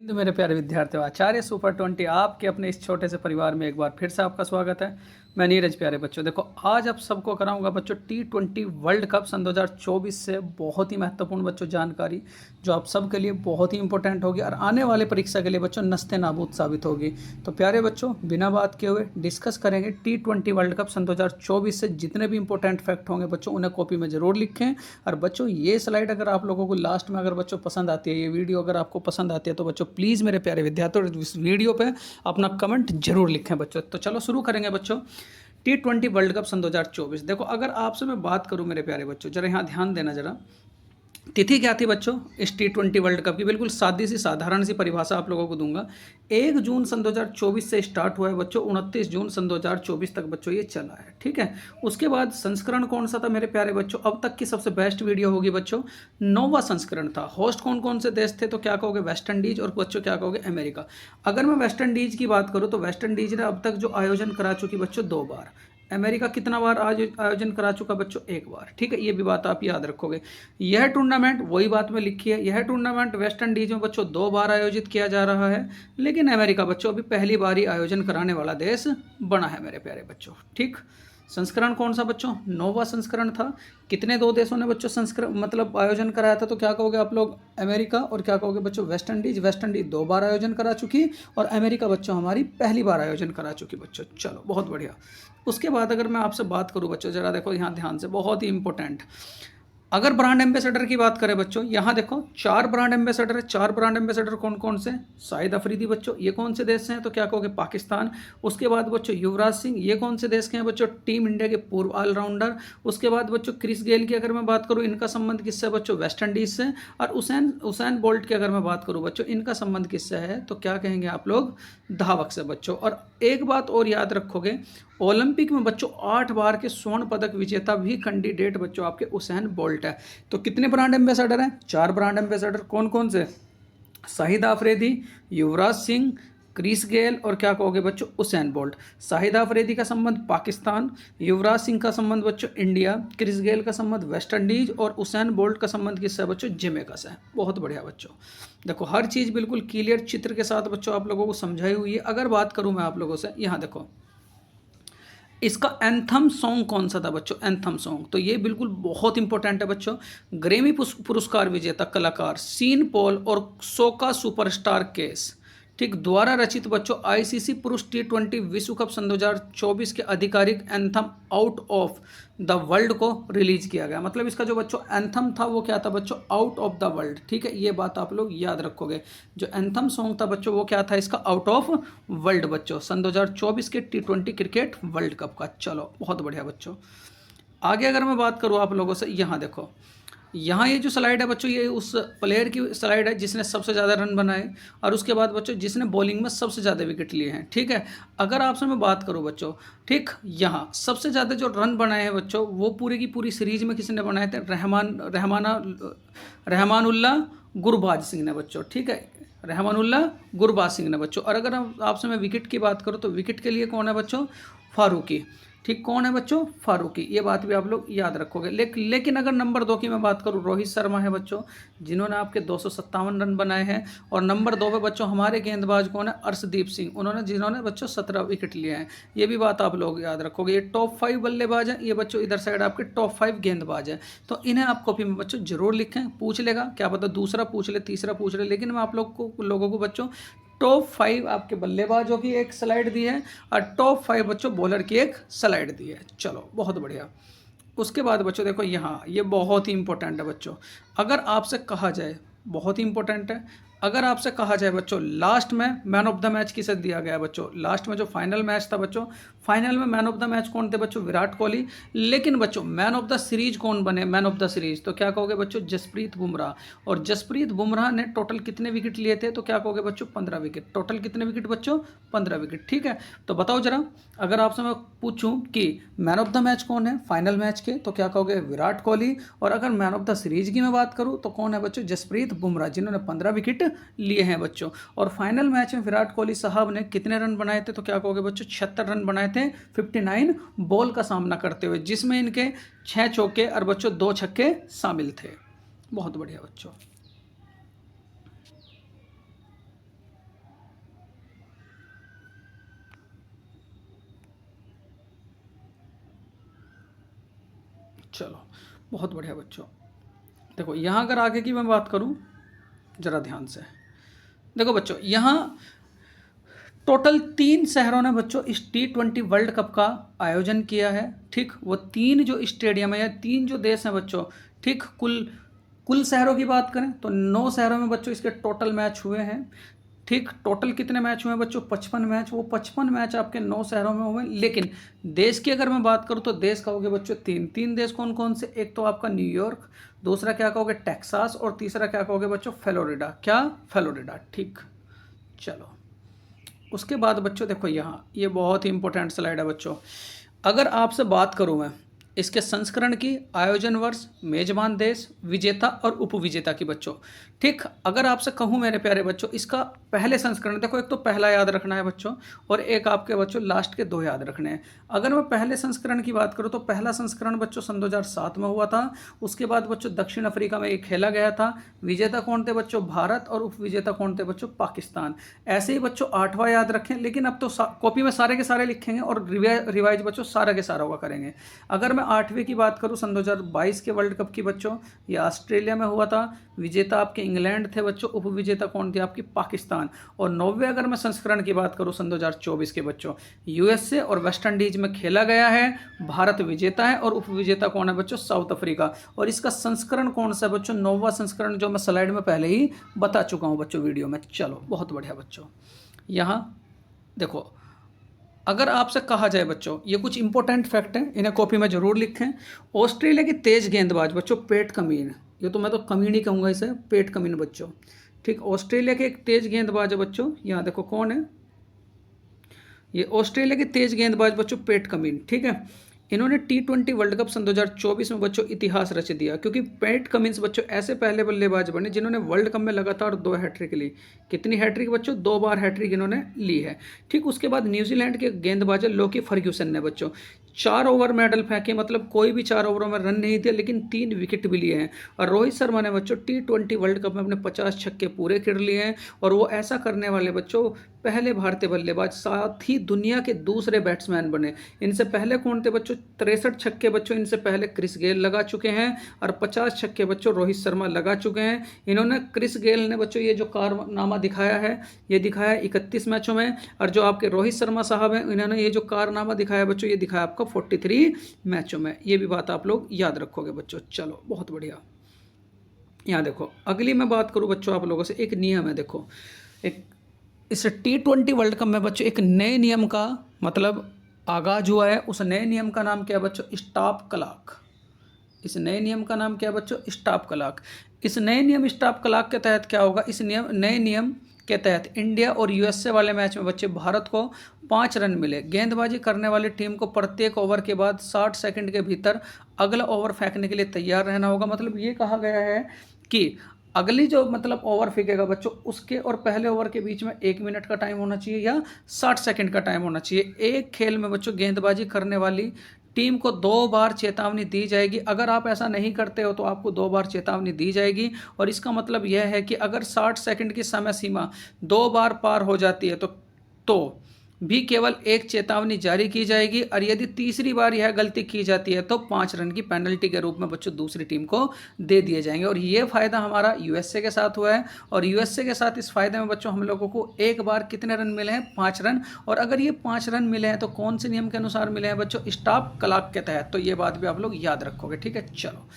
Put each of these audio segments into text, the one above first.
हिंदू मेरे प्यारे विद्यार्थियों, आचार्य सुपर 20 आपके अपने इस छोटे से परिवार में एक बार फिर से आपका स्वागत है। मैं नीरज। प्यारे बच्चों, देखो आज आप सबको कराऊंगा बच्चों T20 वर्ल्ड कप सन 2024 से बहुत ही महत्वपूर्ण बच्चों जानकारी, जो आप सबके लिए बहुत ही इंपॉर्टेंट होगी और आने वाले परीक्षा के लिए बच्चों नस्ते नाबूद साबित होगी। तो प्यारे बच्चों, बिना बात किए हुए डिस्कस करेंगे T20 वर्ल्ड कप सन 2024 से जितने भी इंपॉर्टेंट फैक्ट होंगे बच्चों उन्हें कॉपी में जरूर लिखें। और बच्चों ये स्लाइड अगर आप लोगों को लास्ट में अगर बच्चों पसंद आती है, ये वीडियो अगर आपको पसंद आती है तो बच्चों प्लीज़ मेरे प्यारे विद्यार्थियों इस वीडियो पे अपना कमेंट जरूर लिखें बच्चों। तो चलो शुरू करेंगे बच्चों T20 वर्ल्ड कप सन 2024। देखो अगर आपसे मैं बात करूं मेरे प्यारे बच्चों, जरा यहाँ ध्यान देना जरा। तिथि क्या थी बच्चों इस T20 वर्ल्ड कप की? बिल्कुल सादी सी साधारण सी परिभाषा आप लोगों को दूंगा। 1 जून सन 2024 से स्टार्ट हुआ है बच्चों, 29 जून सन 2024 तक बच्चों ये चला है, ठीक है। उसके बाद संस्करण कौन सा था मेरे प्यारे बच्चों? अब तक की सबसे बेस्ट वीडियो होगी बच्चों, 9वां संस्करण था। होस्ट कौन कौन से देश थे? तो क्या कहोगे? वेस्ट इंडीज, और बच्चों क्या कहोगे? अमेरिका। अगर मैं वेस्ट इंडीज की बात करूँ तो वेस्ट इंडीज ने अब तक जो आयोजन करा चुकी बच्चों 2 बार। अमेरिका कितना बार आयोजन करा चुका बच्चों? 1 बार, ठीक है। ये भी बात आप याद रखोगे। यह टूर्नामेंट वही बात में लिखी है, यह टूर्नामेंट वेस्ट इंडीज में बच्चों 2 बार आयोजित किया जा रहा है, लेकिन अमेरिका बच्चों अभी पहली बार ही आयोजन कराने वाला देश बना है मेरे प्यारे बच्चों, ठीक। संस्करण कौन सा बच्चों? 9वां संस्करण था। कितने 2 देशों ने बच्चों संस्करण मतलब आयोजन कराया था? तो क्या कहोगे आप लोग? अमेरिका, और क्या कहोगे बच्चों? West Indies. वेस्ट इंडीज 2 बार आयोजन करा चुकी और अमेरिका बच्चों हमारी पहली बार आयोजन करा चुकी बच्चों। चलो बहुत बढ़िया। उसके बाद अगर मैं आपसे बात करूं बच्चों, जरा देखो यहाँ ध्यान से, बहुत ही इंपॉर्टेंट। अगर ब्रांड एम्बेसडर की बात करें बच्चों, यहाँ देखो 4 ब्रांड एम्बेसडर है। 4 ब्रांड एम्बेसडर कौन कौन से? शाहिद अफरीदी बच्चों, ये कौन से देश से हैं? तो क्या कहोगे? पाकिस्तान। उसके बाद बच्चों युवराज सिंह, ये कौन से देश के हैं बच्चों? टीम इंडिया के पूर्व ऑलराउंडर। उसके बाद बच्चों क्रिस गेल की अगर मैं बात करूँ, इनका संबंध किससे बच्चों? वेस्ट इंडीज से। और उसैन बोल्ट की अगर मैं बात करूँ बच्चों, इनका संबंध किससे है? तो क्या कहेंगे आप लोग? धावक से बच्चों। और एक बात और याद रखोगे, ओलंपिक में बच्चों 8 बार के स्वर्ण पदक विजेता भी कैंडिडेट बच्चों आपके उसैन बोल्ट है। तो कितने ब्रांड एम्बेसडर हैं? 4 ब्रांड एम्बेसडर। कौन कौन से? शाहिद अफरीदी, युवराज सिंह, क्रिस गेल, और क्या कहोगे बच्चों? Usain bolt. शाहिद अफरीदी का संबंध पाकिस्तान, युवराज सिंह का संबंध बच्चों इंडिया, क्रिस गेल का संबंध वेस्ट इंडीज, और उसैन बोल्ट का संबंध किससे बच्चों? जमैका से। बहुत बढ़िया बच्चों। देखो हर चीज़ बिल्कुल क्लियर चित्र के साथ बच्चों आप लोगों को समझाई हुई है। अगर बात करूं मैं आप लोगों से, यहाँ देखो इसका एंथम सॉन्ग कौन सा था बच्चों? एंथम सॉन्ग, तो ये बिल्कुल बहुत इंपॉर्टेंट है बच्चों। ग्रेमी पुरस्कार विजेता कलाकार सीन पॉल और सोका सुपरस्टार केस, ठीक, द्वारा रचित बच्चों आईसीसी पुरुष T20 विश्व कप सन 2024 के आधिकारिक anthem out of the world को रिलीज किया गया। मतलब इसका जो बच्चों एंथम था वो क्या था बच्चों? आउट ऑफ द वर्ल्ड, ठीक है। ये बात आप लोग याद रखोगे। जो एंथम सॉन्ग था बच्चों वो क्या था? इसका आउट ऑफ वर्ल्ड बच्चों, सन 2024 के T20 क्रिकेट वर्ल्ड कप का। चलो बहुत बढ़िया बच्चों। आगे अगर मैं बात करूँ आप लोगों से, यहाँ देखो, यहाँ ये जो स्लाइड है बच्चों, ये उस प्लेयर की स्लाइड है जिसने सबसे ज़्यादा रन बनाए, और उसके बाद बच्चों जिसने बॉलिंग में सबसे ज़्यादा विकेट लिए हैं, ठीक है। अगर आपसे मैं बात करूँ बच्चों, ठीक, यहाँ सबसे ज़्यादा जो रन बनाए हैं बच्चों वो पूरी की पूरी सीरीज में किसने बनाए थे? रहमानुल्लाह गुरबाज सिंह ने बच्चों, ठीक है। रहमानुल्लाह गुरबाज सिंह ने बच्चों। और अगर आपसे मैं विकेट की बात करूँ तो विकेट के लिए कौन है बच्चों? फारूकी, ठीक। कौन है बच्चों? फारूकी। ये बात भी आप लोग याद रखोगे। लेकिन अगर नंबर 2 की मैं बात करूँ, रोहित शर्मा है बच्चों, जिन्होंने आपके 257 रन बनाए हैं। और नंबर 2 पे बच्चों हमारे गेंदबाज कौन है? अर्शदीप सिंह, जिन्होंने बच्चों 17 विकेट लिए हैं। ये भी बात आप लोग याद रखोगे। ये टॉप 5 बल्लेबाज हैं, ये बच्चों इधर साइड आपके टॉप 5 गेंदबाज हैं। तो इन्हें आप कॉपी में बच्चों जरूर लिखें। पूछ लेगा, क्या पता दूसरा पूछ ले, तीसरा पूछ ले, लेकिन मैं आप लोगों को बच्चों टॉप 5 आपके बल्लेबाजों की एक स्लाइड दी है और टॉप 5 बच्चों बॉलर की एक स्लाइड दी है। चलो बहुत बढ़िया। उसके बाद बच्चों देखो यहाँ, ये बहुत ही इंपॉर्टेंट है बच्चों। अगर आपसे कहा जाए, बहुत ही इंपॉर्टेंट है, अगर आपसे कहा जाए बच्चों लास्ट में मैन ऑफ द मैच किसे दिया गया बच्चों? लास्ट में जो फाइनल मैच था बच्चों, फाइनल में मैन ऑफ द मैच कौन थे बच्चों? विराट कोहली। लेकिन बच्चों मैन ऑफ द सीरीज कौन बने? मैन ऑफ द सीरीज, तो क्या कहोगे बच्चों? जसप्रीत बुमराह। और जसप्रीत बुमराह ने टोटल कितने विकेट लिए थे? तो क्या कहोगे बच्चों? 15 विकेट। टोटल कितने विकेट बच्चों? 15 विकेट, ठीक है। तो बताओ जरा, अगर आपसे मैं पूछूं कि मैन ऑफ द मैच कौन है फाइनल मैच के, तो क्या कहोगे? विराट कोहली। और अगर मैन ऑफ द सीरीज की मैं बात करूं तो कौन है बच्चों? जसप्रीत बुमराह, जिन्होंने 15 विकेट लिए हैं बच्चों। और फाइनल मैच में विराट कोहली साहब ने कितने रन बनाए थे? तो क्या कहोगे बच्चों? 76 रन बनाए थे 59 बॉल का सामना करते हुए, जिसमें इनके 6 चौके और बच्चों 2 छक्के शामिल थे। बहुत बढ़िया बच्चों। चलो बहुत बढ़िया बच्चों। देखो यहाँ अगर आगे की मैं बात करूँ ज़रा ध्यान से, देखो बच्चों यहाँ टोटल 3 शहरों ने बच्चों इस T20 वर्ल्ड कप का आयोजन किया है। ठीक, वो 3 जो स्टेडियम है या 3 जो देश हैं बच्चों, ठीक, कुल कुल शहरों की बात करें तो 9 शहरों में बच्चों इसके टोटल मैच हुए हैं। ठीक, टोटल कितने मैच हुए हैं बच्चों? 55 मैच। वो 55 मैच आपके 9 शहरों में हुए। लेकिन देश की अगर मैं बात करूँ तो देश कहोगे बच्चों 3 देश कौन कौन से? एक तो आपका न्यूयॉर्क, दूसरा क्या कहोगे टेक्सास, और तीसरा क्या कहोगे बच्चों फ्लोरिडा। क्या? फ्लोरिडा। ठीक, चलो उसके बाद बच्चों देखो यहाँ ये बहुत ही इंपॉर्टेंट स्लाइड है बच्चों। अगर आपसे बात करूँ मैं इसके संस्करण की, आयोजन वर्ष, मेजबान देश, विजेता और उपविजेता की बच्चों। ठीक, अगर आपसे कहूँ मेरे प्यारे बच्चों इसका पहले संस्करण, देखो एक तो पहला याद रखना है बच्चों और एक आपके बच्चों लास्ट के 2 याद रखने हैं। अगर मैं पहले संस्करण की बात करूँ तो पहला संस्करण बच्चों सन 2007 में हुआ था। उसके बाद बच्चों दक्षिण अफ्रीका में ये खेला गया था। विजेता कौन थे बच्चों? भारत। और उपविजेता कौन थे बच्चों? पाकिस्तान। ऐसे ही बच्चों 8वां याद रखें, लेकिन अब तो कॉपी में सारे के सारे लिखेंगे और रिवाइज बच्चों सारा के सारा होगा करेंगे। अगर मैं 8वें की बात करूं सन 2022 के वर्ल्ड कप की बच्चों, ये ऑस्ट्रेलिया में हुआ था। विजेता आपके इंग्लैंड थे बच्चों, उपविजेता कौन थे? आपकी पाकिस्तान। और 9वें अगर मैं संस्करण की बात करूं सन 2024 के बच्चों, यूएसए और वेस्ट इंडीज में खेला गया है। भारत विजेता है और उपविजेता कौन है बच्चों? South Africa. और इसका संस्करण कौन सा है बच्चों? 9वां संस्करण, जो मैं स्लाइड में पहले ही बता चुका हूं बच्चों वीडियो में। चलो बहुत बढ़िया बच्चों। यहाँ देखो अगर आपसे कहा जाए बच्चों, ये कुछ इंपॉर्टेंट फैक्ट हैं, इन्हें कॉपी में जरूर लिखें। ऑस्ट्रेलिया की तेज गेंदबाज बच्चों पेट कमिन, ये तो मैं तो कमीन ही कहूँगा इसे, पेट कमिन बच्चों। ठीक, ऑस्ट्रेलिया के एक तेज गेंदबाज है बच्चों, यहाँ देखो कौन है, ये ऑस्ट्रेलिया के तेज गेंदबाज बच्चों पेट कमिन। ठीक है, इन्होंने T20 वर्ल्ड कप सन 2024 में बच्चों इतिहास रच दिया, क्योंकि पैट कमिंस बच्चों ऐसे पहले बल्लेबाज बने जिन्होंने वर्ल्ड कप में लगातार 2 हैट्रिक ली। कितनी हैट्रिक बच्चों? 2 बार हैट्रिक इन्होंने ली है। ठीक, उसके बाद न्यूजीलैंड के गेंदबाज लोकी फर्ग्यूसन ने बच्चों 4 ओवर मेडल फेंके, मतलब कोई भी 4 ओवरों में रन नहीं दिया, लेकिन 3 विकेट भी लिए हैं। और रोहित शर्मा ने बच्चों T20 वर्ल्ड कप में अपने 50 छक्के पूरे कर लिए हैं, और वो ऐसा करने वाले बच्चों पहले भारतीय बल्लेबाज, साथ ही दुनिया के दूसरे बैट्समैन बने। इनसे पहले कौन थे बच्चों? 63 छक्के बच्चों इनसे पहले क्रिस गेल लगा चुके हैं, और 50 छक्के बच्चों रोहित शर्मा लगा चुके हैं। इन्होंने, क्रिस गेल ने बच्चों ये जो कारनामा दिखाया है, ये दिखाया 31 मैचों में, और जो आपके रोहित शर्मा साहब हैं इन्होंने ये जो कारनामा दिखाया बच्चों, ये दिखाया आपका 43 मैचों में। ये भी बात आप लोग याद रखोगे बच्चों। चलो बहुत बढ़िया। यहाँ देखो अगली मैं बात करूँ बच्चों आप लोगों से, एक नियम है देखो, एक इस T20 वर्ल्ड कप में बच्चों एक नए नियम का मतलब आगाज हुआ है। उस नए नियम का नाम क्या है बच्चों? Stop clock. इस नए नियम का नाम क्या है बच्चों? Stop clock. इस नए नियम स्टॉप क्लॉक के तहत क्या होगा? इस नए नियम के तहत इंडिया और यूएसए वाले मैच में बच्चे भारत को 5 रन मिले। गेंदबाजी करने वाली टीम को प्रत्येक ओवर के बाद 60 सेकंड के भीतर अगला ओवर फेंकने के लिए तैयार रहना होगा। मतलब ये कहा गया है कि अगली जो मतलब ओवर फेंकेगा बच्चों, उसके और पहले ओवर के बीच में 1 मिनट का टाइम होना चाहिए या 60 सेकंड का टाइम होना चाहिए। एक खेल में बच्चों गेंदबाजी करने वाली टीम को 2 बार चेतावनी दी जाएगी। अगर आप ऐसा नहीं करते हो तो आपको 2 बार चेतावनी दी जाएगी। और इसका मतलब यह है कि अगर 60 सेकंड की समय सीमा 2 बार पार हो जाती है तो भी केवल एक चेतावनी जारी की जाएगी, और यदि तीसरी बार यह गलती की जाती है तो 5 रन की पेनल्टी के रूप में बच्चों दूसरी टीम को दे दिए जाएंगे। और ये फ़ायदा हमारा यूएसए के साथ हुआ है, और यूएसए के साथ इस फायदे में बच्चों हम लोगों को एक बार कितने रन मिले हैं? 5 रन। और अगर ये 5 रन मिले हैं तो कौन से नियम के अनुसार मिले हैं बच्चों? स्टॉप क्लॉक के तहत। तो ये बात भी आप लोग याद रखोगे। ठीक है, चलो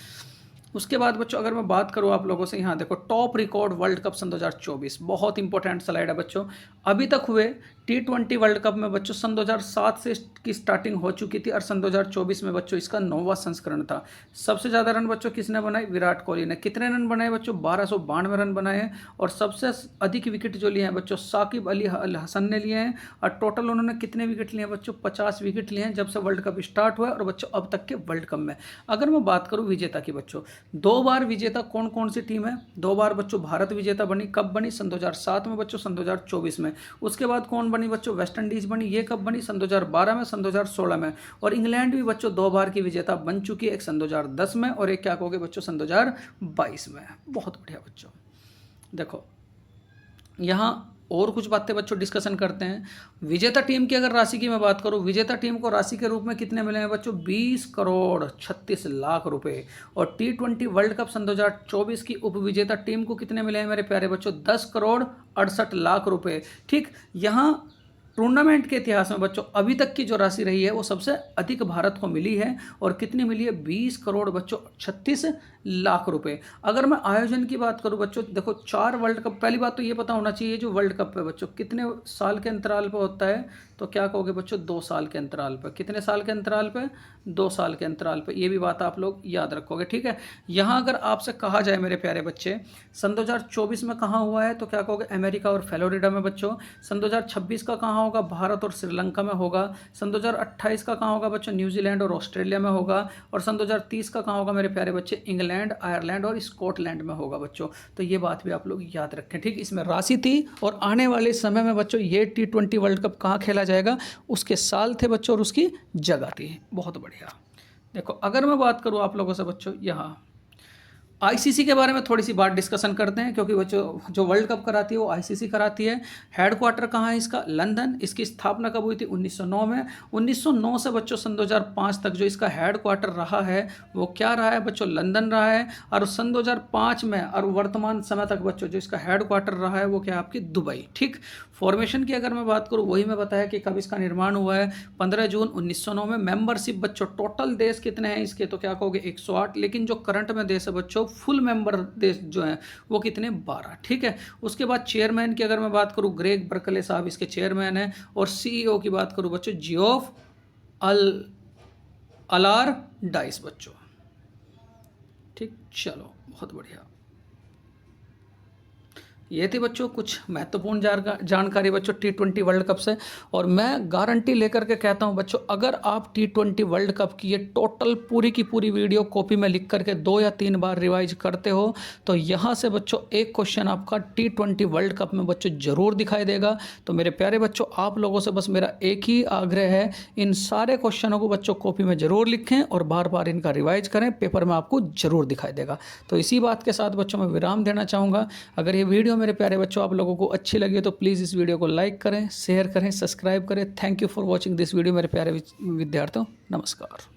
उसके बाद बच्चों अगर मैं बात करूँ आप लोगों से, यहाँ देखो टॉप रिकॉर्ड वर्ल्ड कप सन 2024, बहुत इंपॉर्टेंट स्लाइड है बच्चों। अभी तक हुए T20 वर्ल्ड कप में बच्चों सन 2007 से की स्टार्टिंग हो चुकी थी, और सन 2024 में बच्चों इसका 9वां संस्करण था। सबसे ज़्यादा रन बच्चों किसने बनाए? विराट कोहली ने। कितने रन बनाए बच्चों? 1292 रन बनाए हैं। और सबसे अधिक विकेट जो लिए हैं बच्चों साकिब अली हसन ने लिए हैं, और टोटल उन्होंने कितने विकेट लिए हैं बच्चों? 50 विकेट लिए हैं जब से वर्ल्ड कप स्टार्ट हुआ है, और बच्चों अब तक के वर्ल्ड कप में। अगर मैं बात करूँ विजेता की बच्चों, 2 बार विजेता कौन कौन सी टीम है? 2 बार बच्चों भारत विजेता बनी। कब बनी? सन 2007 में बच्चों, सन 2024 में। उसके बाद कौन बनी बच्चों? वेस्ट इंडीज बनी। ये कब बनी? सन 2012 में, सन 2016 में। और इंग्लैंड भी बच्चों 2 बार की विजेता बन चुकी है, एक सन 2010 में और एक क्या कहोगे बच्चों सन 2022 में। बहुत बढ़िया बच्चों। देखो यहाँ और कुछ बातें बच्चों डिस्कशन करते हैं। विजेता टीम की अगर राशि की मैं बात करूं, विजेता टीम को राशि के रूप में कितने मिले हैं बच्चों? 20 करोड़ 36 लाख रुपए। और T20 वर्ल्ड कप सन 2024 की उपविजेता टीम को कितने मिले हैं मेरे प्यारे बच्चों? 10 करोड़ 68 लाख रुपए। ठीक, यहाँ टूर्नामेंट के इतिहास में बच्चों अभी तक की जो राशि रही है वो सबसे अधिक भारत को मिली है। और कितनी मिली है? 20 करोड़ बच्चों 36 लाख रुपए। अगर मैं आयोजन की बात करूं बच्चों, देखो 4 वर्ल्ड कप, पहली बात तो ये पता होना चाहिए जो वर्ल्ड कप है बच्चों कितने साल के अंतराल पर होता है, तो क्या कहोगे बच्चों? 2 साल के अंतराल पर। कितने साल के अंतराल पर? 2 साल के अंतराल पर। ये भी बात आप लोग याद रखोगे, ठीक है। यहाँ अगर आपसे कहा जाए मेरे प्यारे बच्चे सन 2024 में कहाँ हुआ है, तो क्या कहोगे? अमेरिका और फ्लोरिडा में बच्चों। सन 2026 का कहाँ होगा? भारत और श्रीलंका में होगा। सन 2028 का कहाँ होगा बच्चों? न्यूजीलैंड और ऑस्ट्रेलिया में होगा। और सन 2030 का कहाँ होगा मेरे प्यारे बच्चे? इंग्लैंड, आयरलैंड और स्कॉटलैंड में होगा बच्चों। तो ये बात भी आप लोग याद रखें, ठीक। इसमें राशि थी और आने वाले समय में बच्चों ये T20 वर्ल्ड कप कहाँ खेला जाएगा, उसके साल थे बच्चों और उसकी जगह थी। बहुत बढ़िया। देखो अगर मैं बात करूँ आप लोगों से बच्चों, यहाँ आईसीसी के बारे में थोड़ी सी बात डिस्कशन करते हैं, क्योंकि बच्चों जो वर्ल्ड कप कराती है वो आईसीसी कराती है। हेडक्वार्टर कहाँ है इसका? लंदन। इसकी स्थापना कब हुई थी? 1909 में। 1909 से बच्चों सन 2005 तक जो इसका हेडक्वार्टर रहा है वो क्या रहा है बच्चों? लंदन रहा है। और सन 2005 में और वर्तमान समय तक बच्चों जो इसका हेडक्वार्टर रहा है वो क्या है? आपकी दुबई, ठीक। फॉर्मेशन की अगर मैं बात करूँ, वही मैं बताया कि कब इसका निर्माण हुआ है? 15 जून 1909 में। मेंबरशिप बच्चों टोटल देश कितने हैं इसके, तो क्या कहोगे? 108। लेकिन जो करंट में देश है बच्चों, फुल मेंबर देश जो हैं वो कितने? 12, ठीक है। उसके बाद चेयरमैन की अगर मैं बात करूं, ग्रेग बर्कले साहब इसके चेयरमैन हैं। और सीईओ की बात करूं बच्चों, जियोफ अलार डाइस बच्चों, ठीक। चलो बहुत बढ़िया। ये थी बच्चों कुछ महत्वपूर्ण जानकारी बच्चों T20 वर्ल्ड कप से। और मैं गारंटी लेकर के कहता हूं बच्चों, अगर आप T20 वर्ल्ड कप की ये टोटल पूरी की पूरी वीडियो कॉपी में लिख करके 2 या 3 बार रिवाइज करते हो, तो यहाँ से बच्चों एक क्वेश्चन आपका T20 वर्ल्ड कप में बच्चों जरूर दिखाई देगा। तो मेरे प्यारे बच्चों, आप लोगों से बस मेरा एक ही आग्रह है, इन सारे क्वेश्चनों को बच्चों कॉपी में जरूर लिखें और बार बार इनका रिवाइज करें, पेपर में आपको जरूर दिखाई देगा। तो इसी बात के साथ बच्चों मैं विराम देना चाहूँगा। अगर ये वीडियो मेरे प्यारे बच्चों आप लोगों को अच्छी लगी तो प्लीज़ इस वीडियो को लाइक करें, शेयर करें, सब्सक्राइब करें। Thank you for watching this video मेरे प्यारे विद्यार्थियों। नमस्कार।